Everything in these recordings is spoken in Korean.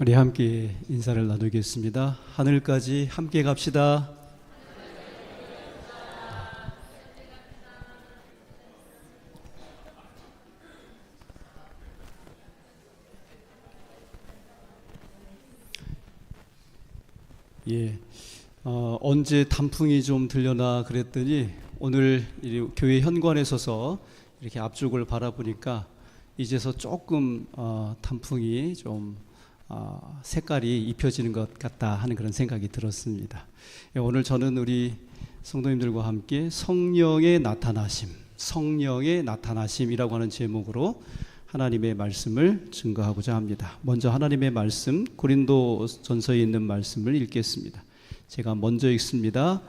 우리 함께 인사를 나누겠습니다. 하늘까지 함께 갑시다. 언제 단풍이 좀 들려나 그랬더니 오늘 교회 현관에 서서 이렇게 앞쪽을 바라보니까 이제서 조금 단풍이 좀 색깔이 입혀지는 것 같다 하는 그런 생각이 들었습니다. 오늘 저는 우리 성도님들과 함께 성령의 나타나심이라고 하는 제목으로 하나님의 말씀을 증거하고자 합니다. 먼저 하나님의 말씀, 고린도전서에 있는 말씀을 읽겠습니다. 제가 먼저 읽습니다.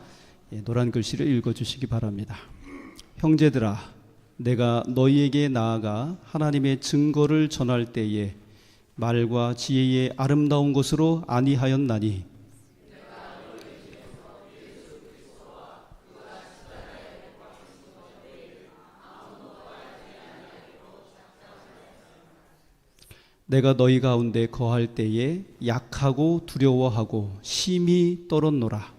노란 글씨를 읽어주시기 바랍니다. 형제들아, 내가 너희에게 나아가 하나님의 증거를 전할 때에 말과 지혜의 아름다운 것으로 아니하였나니 내가 너희 가운데 거할 때에 약하고 두려워하고 심히 떨었노라.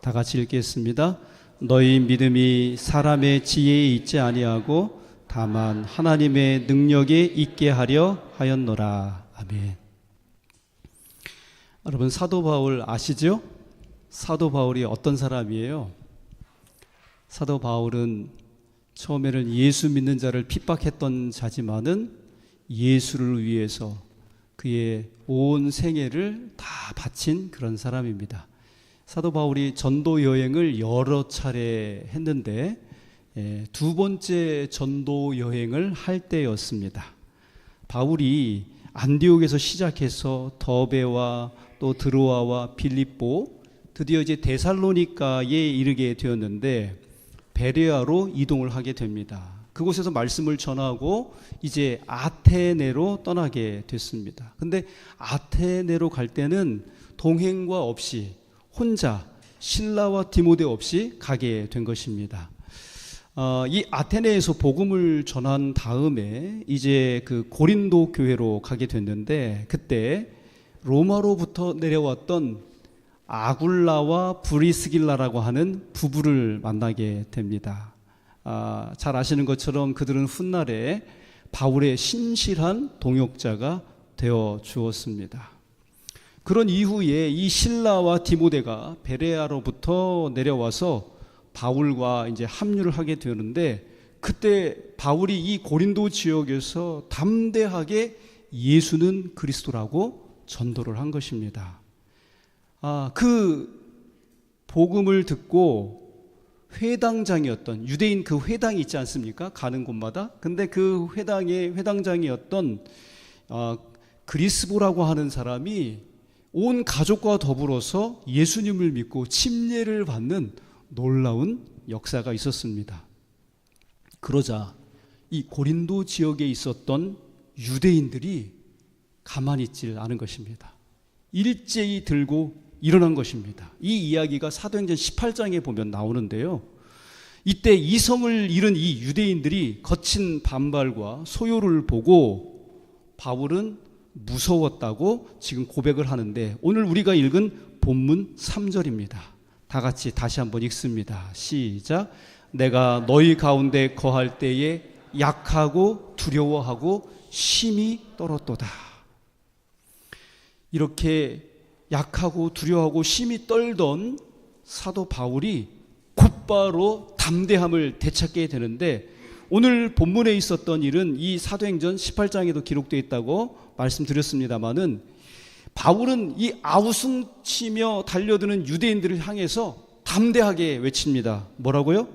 다 같이 읽겠습니다. 너희 믿음이 사람의 지혜에 있지 아니하고 다만 하나님의 능력에 있게 하려 하였노라. 아멘. 여러분, 사도 바울 아시죠? 사도 바울이 어떤 사람이에요? 사도 바울은 처음에는 예수 믿는 자를 핍박했던 자지만은 예수를 위해서 그의 온 생애를 다 바친 그런 사람입니다. 사도 바울이 전도 여행을 여러 차례 했는데 두 번째 전도 여행을 할 때였습니다. 바울이 안디옥에서 시작해서 더베와 또 드로아와 빌립보, 드디어 이제 데살로니가에 이르게 되었는데 베레아로 이동을 하게 됩니다. 그곳에서 말씀을 전하고 이제 아테네로 떠나게 됐습니다. 근데 아테네로 갈 때는 동행과 없이 혼자 실라와 디모데 없이 가게 된 것입니다. 이 아테네에서 복음을 전한 다음에 이제 그 고린도 교회로 가게 됐는데 그때 로마로부터 내려왔던 아굴라와 브리스길라라고 하는 부부를 만나게 됩니다. 잘 아시는 것처럼 그들은 훗날에 바울의 신실한 동역자가 되어 주었습니다. 그런 이후에 이 실라와 디모데가 베레아로부터 내려와서 바울과 이제 합류를 하게 되는데 그때 바울이 이 고린도 지역에서 담대하게 예수는 그리스도라고 전도를 한 것입니다. 그 복음을 듣고 회당장이었던 유대인 그 회당이 있지 않습니까? 가는 곳마다. 근데 그 회당의 회당장이었던 그리스보라고 하는 사람이 온 가족과 더불어서 예수님을 믿고 침례를 받는 놀라운 역사가 있었습니다. 그러자 이 고린도 지역에 있었던 유대인들이 가만히 있질 않은 것입니다. 일제히 들고 일어난 것입니다. 이 이야기가 사도행전 18장에 보면 나오는데요. 이때 이성을 잃은 이 유대인들이 거친 반발과 소요를 보고 바울은 무서웠다고 지금 고백을 하는데 오늘 우리가 읽은 본문 3절입니다. 다 같이 다시 한번 읽습니다. 시작. 내가 너희 가운데 거할 때에 약하고 두려워하고 심히 떨었도다. 이렇게 약하고 두려워하고 심히 떨던 사도 바울이 곧바로 담대함을 되찾게 되는데 오늘 본문에 있었던 일은 이 사도행전 18장에도 기록되어 있다고 말씀드렸습니다마는 바울은 이 아우성치며 달려드는 유대인들을 향해서 담대하게 외칩니다. 뭐라고요?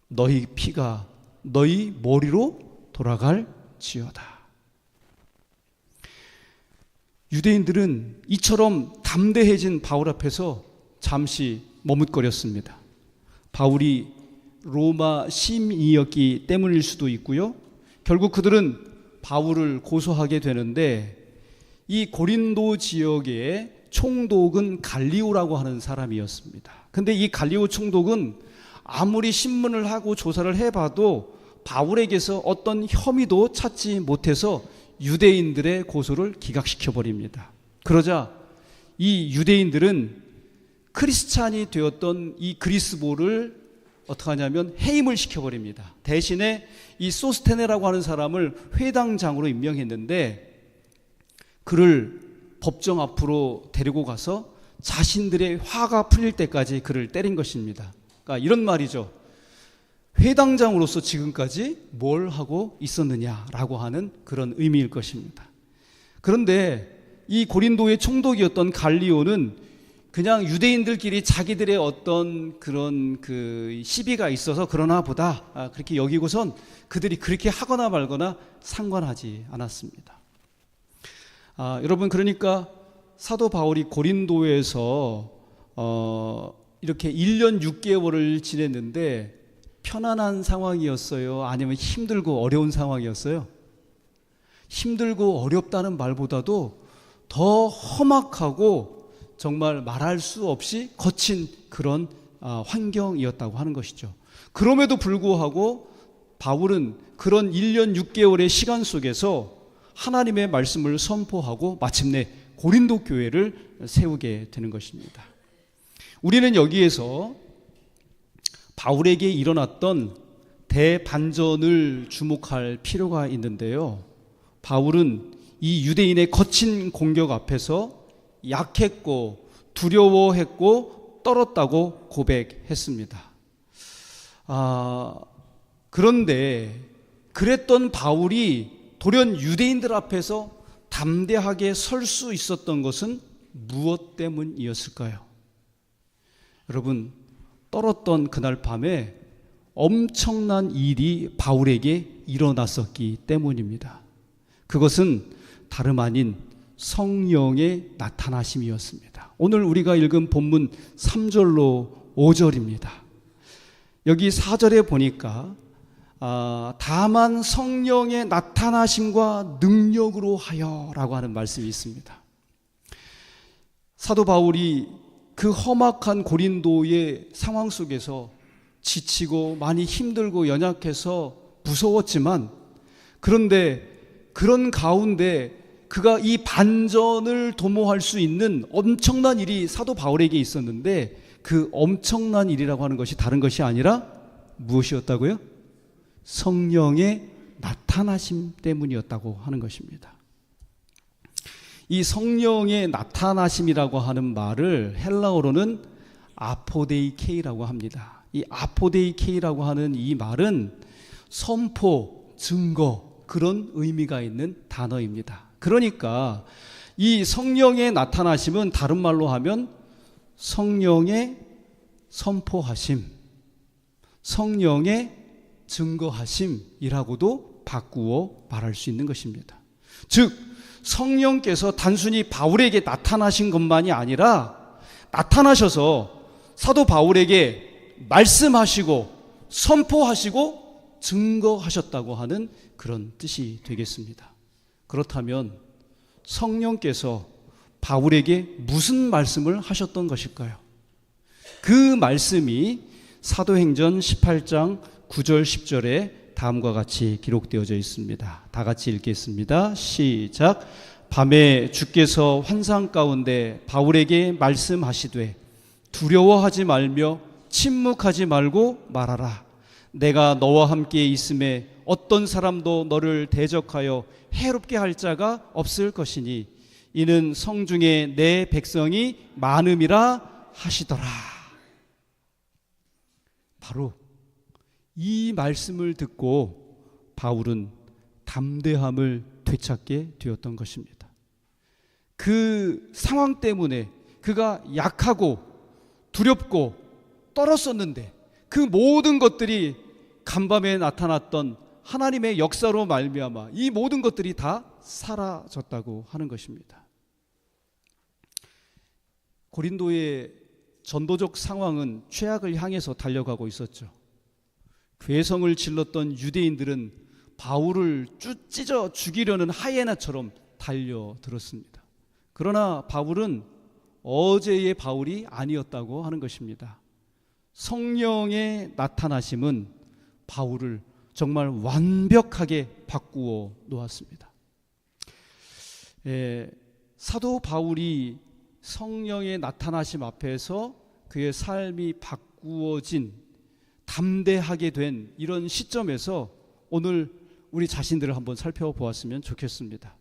너희 피가 너희 머리로 돌아갈지어다. 유대인들은 이처럼 담대해진 바울 앞에서 잠시 머뭇거렸습니다. 바울이 로마 시민이었기 때문일 수도 있고요. 결국 그들은 바울을 고소하게 되는데 이 고린도 지역에 총독은 갈리오라고 하는 사람이었습니다. 근데 이 갈리오 총독은 아무리 신문을 하고 조사를 해봐도 바울에게서 어떤 혐의도 찾지 못해서 유대인들의 고소를 기각시켜 버립니다. 그러자 이 유대인들은 크리스찬이 되었던 이 그리스도를 어떻게 하냐면 해임을 시켜버립니다. 대신에 이 소스테네라고 하는 사람을 회당장으로 임명했는데 그를 법정 앞으로 데리고 가서 자신들의 화가 풀릴 때까지 그를 때린 것입니다. 그러니까 이런 말이죠. 회당장으로서 지금까지 뭘 하고 있었느냐라고 하는 그런 의미일 것입니다. 그런데 이 고린도의 총독이었던 갈리오는 그냥 유대인들끼리 자기들의 어떤 그런 그 시비가 있어서 그러나 보다 그렇게 여기고선 그들이 그렇게 하거나 말거나 상관하지 않았습니다. 여러분, 그러니까 사도 바울이 고린도에서 이렇게 1년 6개월을 지냈는데 편안한 상황이었어요? 아니면 힘들고 어려운 상황이었어요? 힘들고 어렵다는 말보다도 더 험악하고 정말 말할 수 없이 거친 그런 환경이었다고 하는 것이죠. 그럼에도 불구하고 바울은 그런 1년 6개월의 시간 속에서 하나님의 말씀을 선포하고 마침내 고린도 교회를 세우게 되는 것입니다. 우리는 여기에서 바울에게 일어났던 대반전을 주목할 필요가 있는데요. 바울은 이 유대인의 거친 공격 앞에서 약했고 두려워했고 떨었다고 고백했습니다. 그런데 그랬던 바울이 돌연 유대인들 앞에서 담대하게 설 수 있었던 것은 무엇 때문이었을까요? 여러분, 떨었던 그날 밤에 엄청난 일이 바울에게 일어났었기 때문입니다. 그것은 다름 아닌 성령의 나타나심이었습니다. 오늘 우리가 읽은 본문 3절로 5절입니다. 여기 4절에 보니까 다만 성령의 나타나심과 능력으로 하여라고 하는 말씀이 있습니다. 사도 바울이 그 험악한 고린도의 상황 속에서 지치고 많이 힘들고 연약해서 무서웠지만, 그런데 그런 가운데 그가 이 반전을 도모할 수 있는 엄청난 일이 사도 바울에게 있었는데, 그 엄청난 일이라고 하는 것이 다른 것이 아니라 무엇이었다고요? 성령의 나타나심 때문이었다고 하는 것입니다. 이 성령의 나타나심이라고 하는 말을 헬라어로는 아포데이케이라고 합니다. 이 아포데이케이라고 하는 이 말은 선포, 증거, 그런 의미가 있는 단어입니다. 그러니까 이 성령의 나타나심은 다른 말로 하면 성령의 선포하심, 성령의 증거하심이라고도 바꾸어 말할 수 있는 것입니다. 즉, 성령께서 단순히 바울에게 나타나신 것만이 아니라 나타나셔서 사도 바울에게 말씀하시고 선포하시고 증거하셨다고 하는 그런 뜻이 되겠습니다. 그렇다면 성령께서 바울에게 무슨 말씀을 하셨던 것일까요? 그 말씀이 사도행전 18장 9절 10절에 다음과 같이 기록되어져 있습니다. 다 같이 읽겠습니다. 시작. 밤에 주께서 환상 가운데 바울에게 말씀하시되 두려워하지 말며 침묵하지 말고 말하라. 내가 너와 함께 있음에 어떤 사람도 너를 대적하여 해롭게 할 자가 없을 것이니 이는 성중에 내 백성이 많음이라 하시더라. 바로 이 말씀을 듣고 바울은 담대함을 되찾게 되었던 것입니다. 그 상황 때문에 그가 약하고 두렵고 떨었었는데 그 모든 것들이 간밤에 나타났던 하나님의 역사로 말미암아 이 모든 것들이 다 사라졌다고 하는 것입니다. 고린도의 전도적 상황은 최악을 향해서 달려가고 있었죠. 괴성을 질렀던 유대인들은 바울을 찢어 죽이려는 하이에나처럼 달려들었습니다. 그러나 바울은 어제의 바울이 아니었다고 하는 것입니다. 성령의 나타나심은 바울을 정말 완벽하게 바꾸어 놓았습니다. 사도 바울이 성령의 나타나심 앞에서 그의 삶이 바꾸어진, 담대하게 된 이런 시점에서 오늘 우리 자신들을 한번 살펴보았으면 좋겠습니다.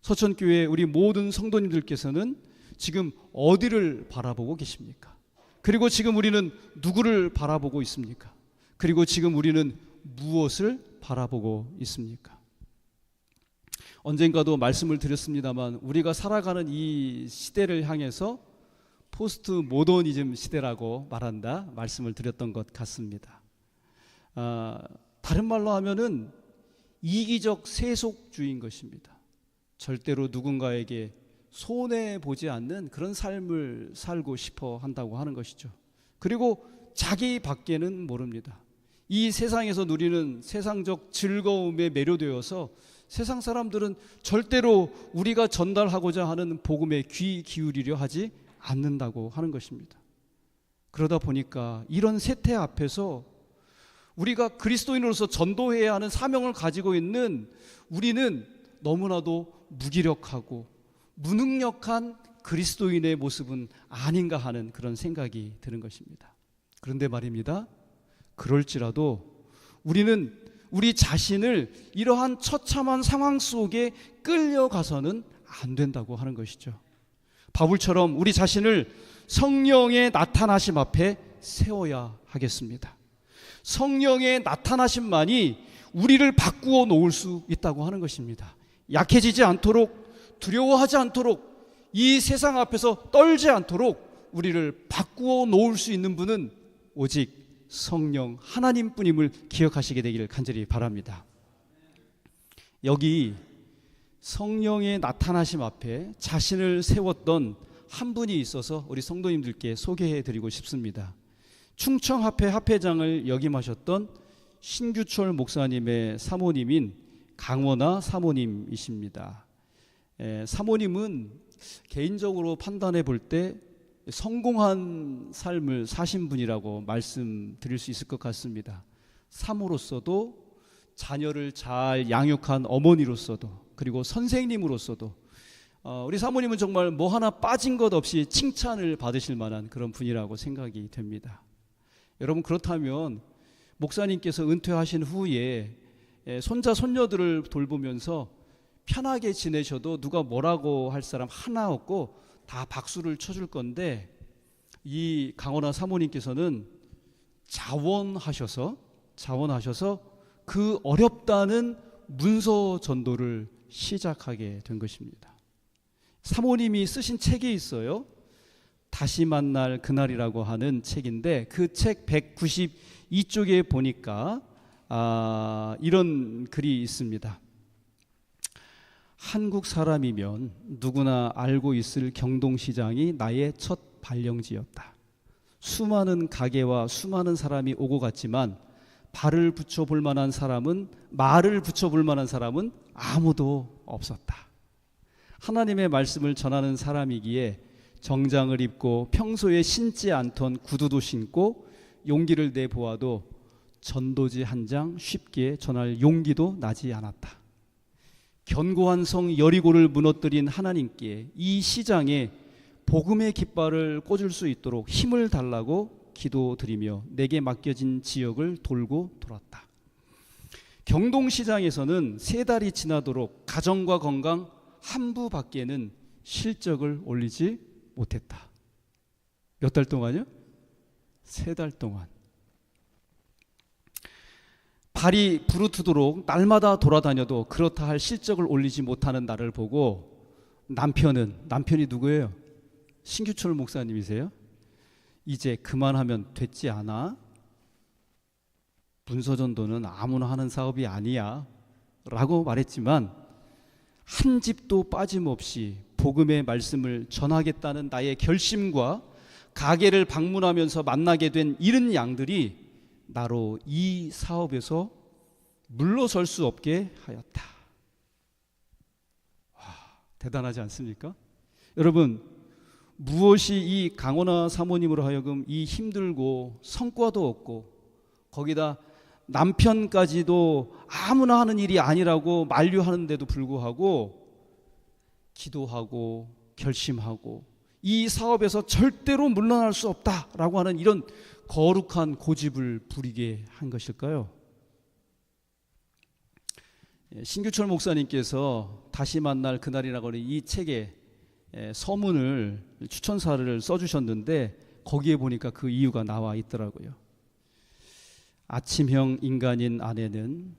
서천교회 우리 모든 성도님들께서는 지금 어디를 바라보고 계십니까? 그리고 지금 우리는 누구를 바라보고 있습니까? 그리고 지금 우리는 무엇을 바라보고 있습니까? 언젠가도 말씀을 드렸습니다만 우리가 살아가는 이 시대를 향해서 포스트 모더니즘 시대라고 말한다 말씀을 드렸던 것 같습니다. 다른 말로 하면은 이기적 세속주의인 것입니다. 절대로 누군가에게 손해보지 않는 그런 삶을 살고 싶어 한다고 하는 것이죠. 그리고 자기 밖에는 모릅니다. 이 세상에서 누리는 세상적 즐거움에 매료되어서 세상 사람들은 절대로 우리가 전달하고자 하는 복음에 귀 기울이려 하지 않는다고 하는 것입니다. 그러다 보니까 이런 세태 앞에서 우리가 그리스도인으로서 전도해야 하는 사명을 가지고 있는 우리는 너무나도 무기력하고 무능력한 그리스도인의 모습은 아닌가 하는 그런 생각이 드는 것입니다. 그런데 말입니다, 그럴지라도 우리는 우리 자신을 이러한 처참한 상황 속에 끌려가서는 안 된다고 하는 것이죠. 바울처럼 우리 자신을 성령의 나타나심 앞에 세워야 하겠습니다. 성령의 나타나심만이 우리를 바꾸어 놓을 수 있다고 하는 것입니다. 약해지지 않도록, 두려워하지 않도록, 이 세상 앞에서 떨지 않도록 우리를 바꾸어 놓을 수 있는 분은 오직 성령 하나님뿐임을 기억하시게 되기를 간절히 바랍니다. 여기 성령의 나타나심 앞에 자신을 세웠던 한 분이 있어서 우리 성도님들께 소개해드리고 싶습니다. 충청합회 합회장을 역임하셨던 신규철 목사님의 사모님인 강원아 사모님이십니다. 사모님은 개인적으로 판단해 볼 때 성공한 삶을 사신 분이라고 말씀드릴 수 있을 것 같습니다. 사모로서도, 자녀를 잘 양육한 어머니로서도, 그리고 선생님으로서도 우리 사모님은 정말 뭐 하나 빠진 것 없이 칭찬을 받으실 만한 그런 분이라고 생각이 됩니다. 여러분, 그렇다면 목사님께서 은퇴하신 후에 손자 손녀들을 돌보면서 편하게 지내셔도 누가 뭐라고 할 사람 하나 없고 다 박수를 쳐줄 건데, 이 강원아 사모님께서는 자원하셔서 그 어렵다는 문서 전도를 시작하게 된 것입니다. 사모님이 쓰신 책이 있어요. 다시 만날 그날이라고 하는 책인데, 그 책 192쪽에 보니까 이런 글이 있습니다. 한국 사람이면 누구나 알고 있을 경동시장이 나의 첫 발령지였다. 수많은 가게와 수많은 사람이 오고 갔지만 말을 붙여볼 만한 사람은 아무도 없었다. 하나님의 말씀을 전하는 사람이기에 정장을 입고 평소에 신지 않던 구두도 신고 용기를 내보아도 전도지 한 장 쉽게 전할 용기도 나지 않았다. 견고한 성 여리고를 무너뜨린 하나님께 이 시장에 복음의 깃발을 꽂을 수 있도록 힘을 달라고 기도드리며 내게 맡겨진 지역을 돌고 돌았다. 경동시장에서는 3달이 지나도록 가정과 건강 한부 밖에는 실적을 올리지 못했다. 몇 달 동안요? 3달 동안. 발이 부르트도록 날마다 돌아다녀도 그렇다 할 실적을 올리지 못하는 나를 보고 남편이 누구예요? 신규철 목사님이세요? 이제 그만하면 됐지 않아? 문서전도는 아무나 하는 사업이 아니야 라고 말했지만 한 집도 빠짐없이 복음의 말씀을 전하겠다는 나의 결심과 가게를 방문하면서 만나게 된 이른 양들이 나로 이 사업에서 물러설 수 없게 하였다. 와, 대단하지 않습니까? 여러분, 무엇이 이 강원하 사모님으로 하여금 이 힘들고 성과도 없고 거기다 남편까지도 아무나 하는 일이 아니라고 만류하는데도 불구하고 기도하고 결심하고 이 사업에서 절대로 물러날 수 없다라고 하는 이런 거룩한 고집을 부리게 한 것일까요? 신규철 목사님께서 다시 만날 그날이라고 하는 이 책에 서문을 추천사를 써주셨는데 거기에 보니까 그 이유가 나와 있더라고요. 아침형 인간인 아내는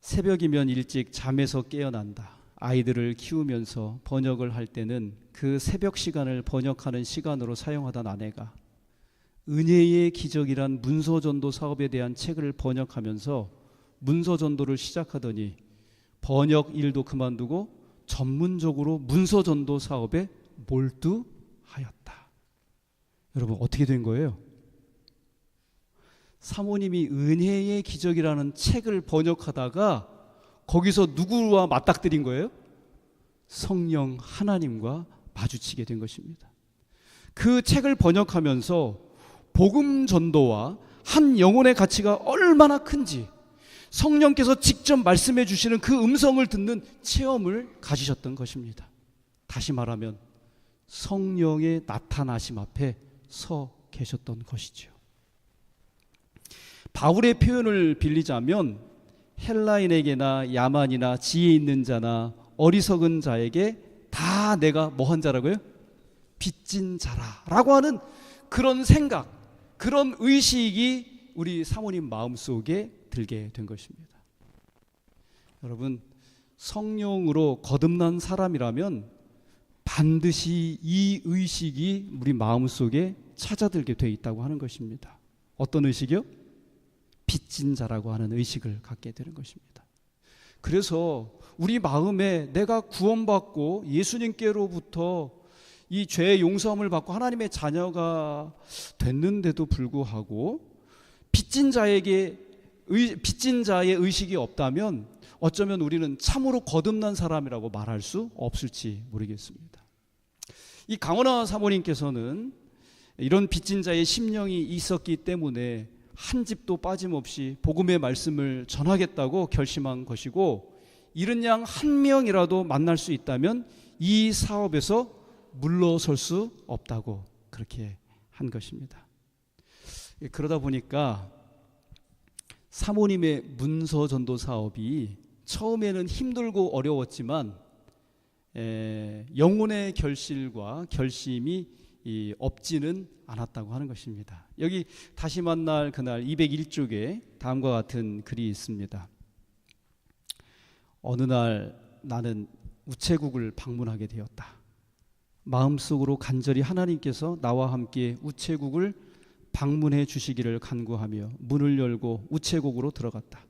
새벽이면 일찍 잠에서 깨어난다. 아이들을 키우면서 번역을 할 때는 그 새벽 시간을 번역하는 시간으로 사용하던 아내가 은혜의 기적이란 문서전도 사업에 대한 책을 번역하면서 문서전도를 시작하더니 번역 일도 그만두고 전문적으로 문서전도 사업에 몰두하였다. 여러분 어떻게 된 거예요? 사모님이 은혜의 기적이라는 책을 번역하다가 거기서 누구와 맞닥뜨린 거예요? 성령 하나님과 마주치게 된 것입니다. 그 책을 번역하면서 복음 전도와 한 영혼의 가치가 얼마나 큰지 성령께서 직접 말씀해 주시는 그 음성을 듣는 체험을 가지셨던 것입니다. 다시 말하면 성령의 나타나심 앞에 서 계셨던 것이죠. 바울의 표현을 빌리자면 헬라인에게나 야만이나 지혜 있는 자나 어리석은 자에게 다 내가 뭐한 자라고요? 빚진 자라라고 하는 그런 생각, 그런 의식이 우리 사모님 마음속에 들게 된 것입니다. 여러분 성령으로 거듭난 사람이라면 반드시 이 의식이 우리 마음속에 찾아들게 돼 있다고 하는 것입니다. 어떤 의식이요? 빚진 자라고 하는 의식을 갖게 되는 것입니다. 그래서 우리 마음에 내가 구원받고 예수님께로부터 이 죄의 용서함을 받고 하나님의 자녀가 됐는데도 불구하고 빚진 자의 의식이 없다면 어쩌면 우리는 참으로 거듭난 사람이라고 말할 수 없을지 모르겠습니다. 이 강원하 사모님께서는 이런 빚진 자의 심령이 있었기 때문에 한 집도 빠짐없이 복음의 말씀을 전하겠다고 결심한 것이고 이른 양 한 명이라도 만날 수 있다면 이 사업에서 물러설 수 없다고 그렇게 한 것입니다. 그러다 보니까 사모님의 문서 전도 사업이 처음에는 힘들고 어려웠지만 영혼의 결실과 결심이 없지는 않았다고 하는 것입니다. 여기 다시 만날 그날 201쪽에 다음과 같은 글이 있습니다. 어느 날 나는 우체국을 방문하게 되었다. 마음속으로 간절히 하나님께서 나와 함께 우체국을 방문해 주시기를 간구하며 문을 열고 우체국으로 들어갔다.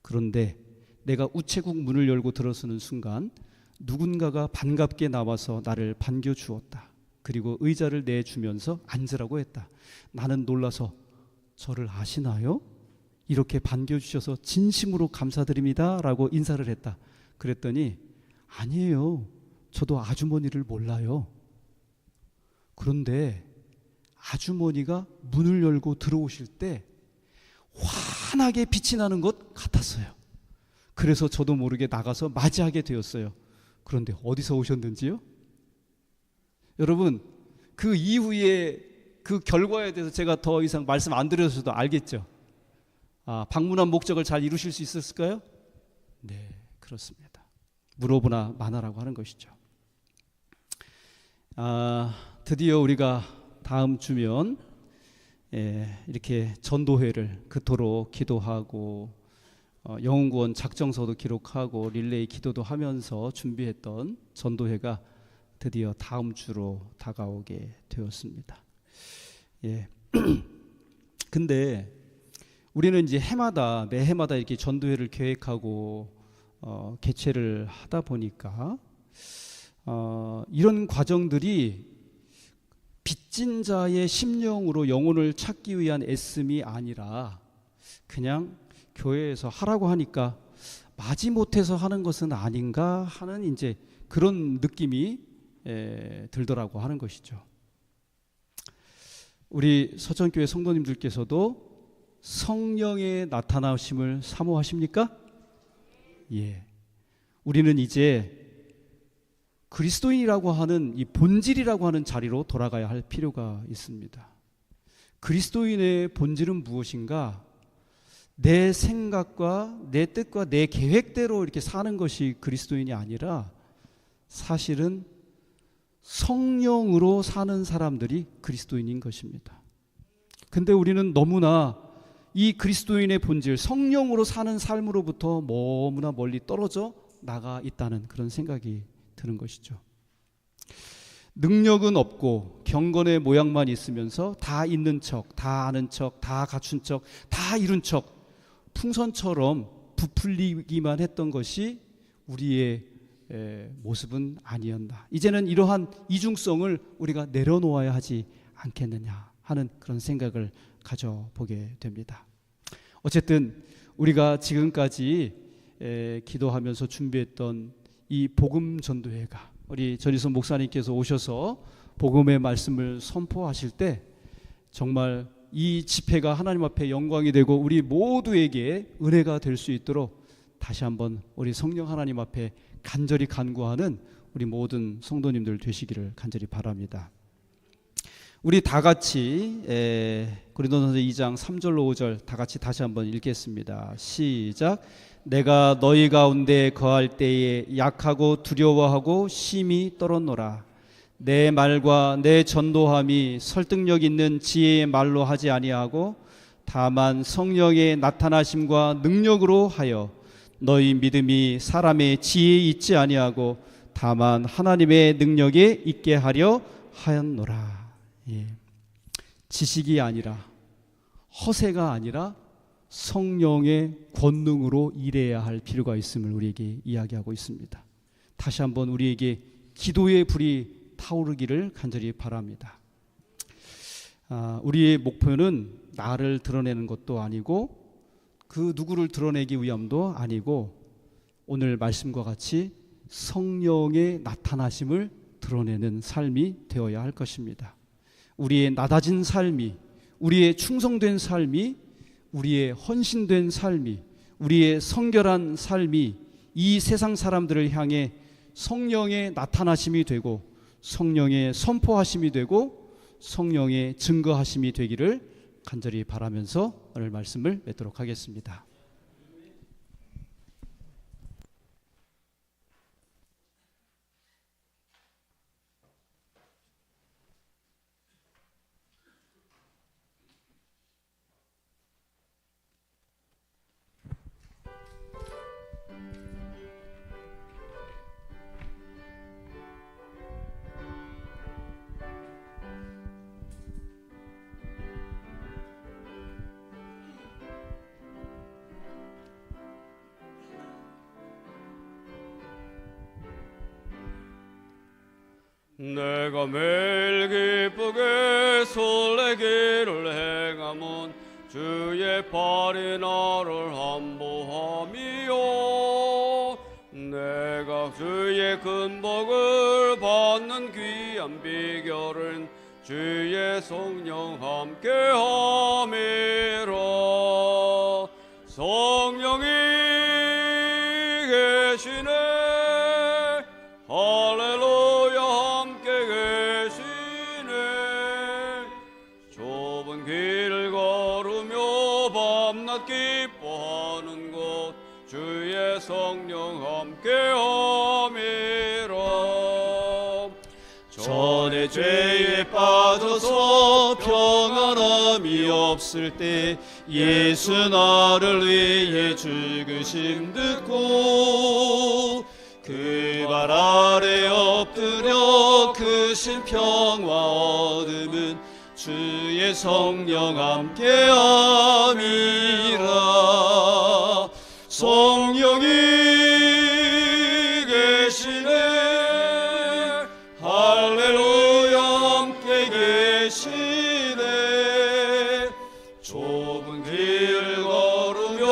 그런데 내가 우체국 문을 열고 들어서는 순간 누군가가 반갑게 나와서 나를 반겨주었다. 그리고 의자를 내주면서 앉으라고 했다. 나는 놀라서 저를 아시나요? 이렇게 반겨주셔서 진심으로 감사드립니다 라고 인사를 했다. 그랬더니 아니에요. 저도 아주머니를 몰라요. 그런데 아주머니가 문을 열고 들어오실 때 환하게 빛이 나는 것 같았어요. 그래서 저도 모르게 나가서 맞이하게 되었어요. 그런데 어디서 오셨는지요? 여러분 그 이후에 그 결과에 대해서 제가 더 이상 말씀 안 드려서도 알겠죠? 방문한 목적을 잘 이루실 수 있었을까요? 네, 그렇습니다. 물어보나 마나라고 하는 것이죠. 드디어 우리가 다음 주면 이렇게 전도회를 그토록 기도하고 영혼구원 작정서도 기록하고 릴레이 기도도 하면서 준비했던 전도회가 드디어 다음 주로 다가오게 되었습니다. 근데 우리는 이제 매 해마다 이렇게 전도회를 계획하고 개최를 하다 보니까 이런 과정들이 빚진 자의 심령으로 영혼을 찾기 위한 애씀이 아니라 그냥 교회에서 하라고 하니까 마지못해서 하는 것은 아닌가 하는 이제 그런 느낌이 들더라고 하는 것이죠. 우리 서천교회 성도님들께서도 성령의 나타나심을 사모하십니까? 예. 우리는 이제 그리스도인이라고 하는 이 본질이라고 하는 자리로 돌아가야 할 필요가 있습니다. 그리스도인의 본질은 무엇인가? 내 생각과 내 뜻과 내 계획대로 이렇게 사는 것이 그리스도인이 아니라 사실은 성령으로 사는 사람들이 그리스도인인 것입니다. 근데 우리는 너무나 이 그리스도인의 본질, 성령으로 사는 삶으로부터 너무나 멀리 떨어져 나가 있다는 그런 생각이 드는 것이죠. 능력은 없고 경건의 모양만 있으면서 다 있는 척, 다 아는 척, 다 갖춘 척, 다 이룬 척, 풍선처럼 부풀리기만 했던 것이 우리의 모습은 아니었나. 이제는 이러한 이중성을 우리가 내려놓아야 하지 않겠느냐 하는 그런 생각을 가져보게 됩니다. 어쨌든 우리가 지금까지 기도하면서 준비했던 이 복음 전도회가 우리 전희선 목사님께서 오셔서 복음의 말씀을 선포하실 때 정말 이 집회가 하나님 앞에 영광이 되고 우리 모두에게 은혜가 될 수 있도록 다시 한번 우리 성령 하나님 앞에 간절히 간구하는 우리 모든 성도님들 되시기를 간절히 바랍니다. 우리 다 같이 고린도전서 2장 3절로 5절 다 같이 다시 한번 읽겠습니다. 시작. 내가 너희 가운데 거할 때에 약하고 두려워하고 심히 떨었노라. 내 말과 내 전도함이 설득력 있는 지혜의 말로 하지 아니하고 다만 성령의 나타나심과 능력으로 하여 너희 믿음이 사람의 지혜에 있지 아니하고 다만 하나님의 능력에 있게 하려 하였노라. 예. 지식이 아니라 허세가 아니라 성령의 권능으로 일해야 할 필요가 있음을 우리에게 이야기하고 있습니다. 다시 한번 우리에게 기도의 불이 타오르기를 간절히 바랍니다. 우리의 목표는 나를 드러내는 것도 아니고 그 누구를 드러내기 위함도 아니고 오늘 말씀과 같이 성령의 나타나심을 드러내는 삶이 되어야 할 것입니다. 우리의 낮아진 삶이, 우리의 충성된 삶이, 우리의 헌신된 삶이, 우리의 성결한 삶이 이 세상 사람들을 향해 성령의 나타나심이 되고 성령의 선포하심이 되고 성령의 증거하심이 되기를 간절히 바라면서 오늘 말씀을 맺도록 하겠습니다. 내가 매일 기쁘게 설레기를 행함은 주의 팔이 나를 함보함이요 내가 주의 큰 복을 받는 귀한 비결은 주의 성령 함께함이라 성령이 계시네 할렐루야 함께 계시네 좁은 길을 걸으며 밤낮 기뻐하는 곳 주의 성령 함께함이라 전에 죄에 빠져서 평안함이 없을 때 예수 나를 위해 죽으심 듣고 그 발 아래 엎드려 크신 평화 얻음은 주의 성령 함께함이라 성령이 계시네 할렐루야 함께 계시네 좁은 길을 걸으며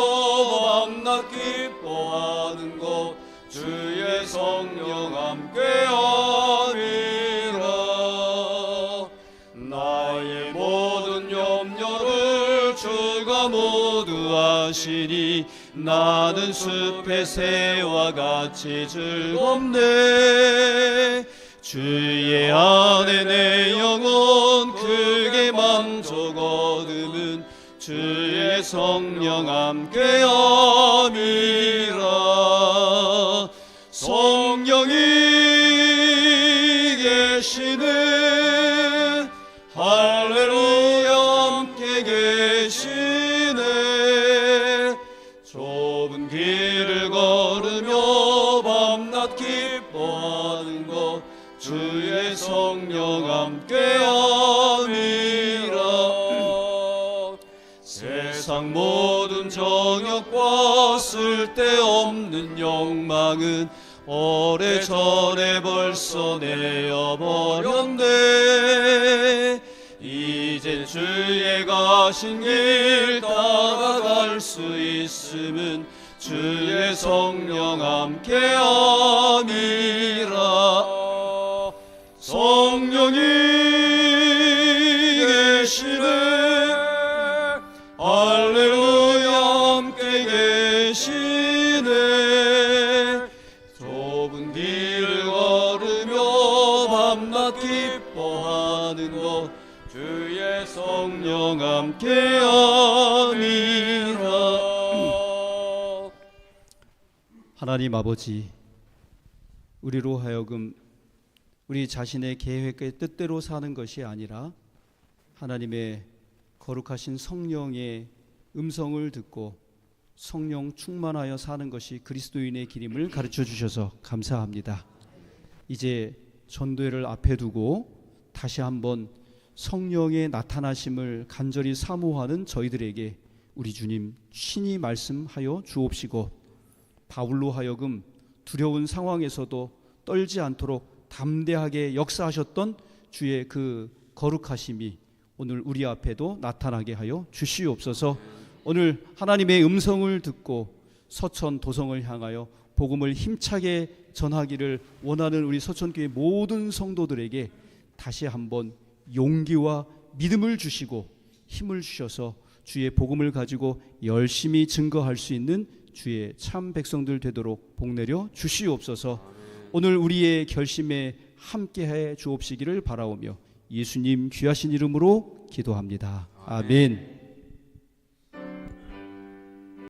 밤낮 기뻐하는 곳 주의 성령 함께하니 하시니 나는 숲의 새와 같이 즐겁네. 주의 안에 내 영혼 크게 만족 얻음은 주의 성령 함께함이라. 성령이 계시네. 할렐루야 함께 계시네. 좁은 길을 걸으며 밤낮 기뻐하는 것 주의 성령 함께함이라. 세상 모든 정욕과 쓸데없는 욕망은 오래전에 벌써 내어버렸네. 이제 주의 가신 길 따라갈 수 있음은 주의 성령 함께함이라. 성령이 계시네. 할렐루야 함께 계시네. 좁은 길을 걸으며 밤낮 기뻐하는 것 주의 성령 함께함이라. 하나님 아버지, 우리로 하여금 우리 자신의 계획의 뜻대로 사는 것이 아니라 하나님의 거룩하신 성령의 음성을 듣고 성령 충만하여 사는 것이 그리스도인의 길임을 가르쳐 주셔서 감사합니다. 이제 전도회를 앞에 두고 다시 한번 성령의 나타나심을 간절히 사모하는 저희들에게 우리 주님 친히 말씀하여 주옵시고, 바울로 하여금 두려운 상황에서도 떨지 않도록 담대하게 역사하셨던 주의 그 거룩하심이 오늘 우리 앞에도 나타나게 하여 주시옵소서. 오늘 하나님의 음성을 듣고 서천 도성을 향하여 복음을 힘차게 전하기를 원하는 우리 서천교회 모든 성도들에게 다시 한번 용기와 믿음을 주시고 힘을 주셔서 주의 복음을 가지고 열심히 증거할 수 있는 주의 참 백성들 되도록 복내려 주시옵소서. 오늘 우리의 결심에 함께해 주옵시기를 바라오며 예수님 귀하신 이름으로 기도합니다. 아멘.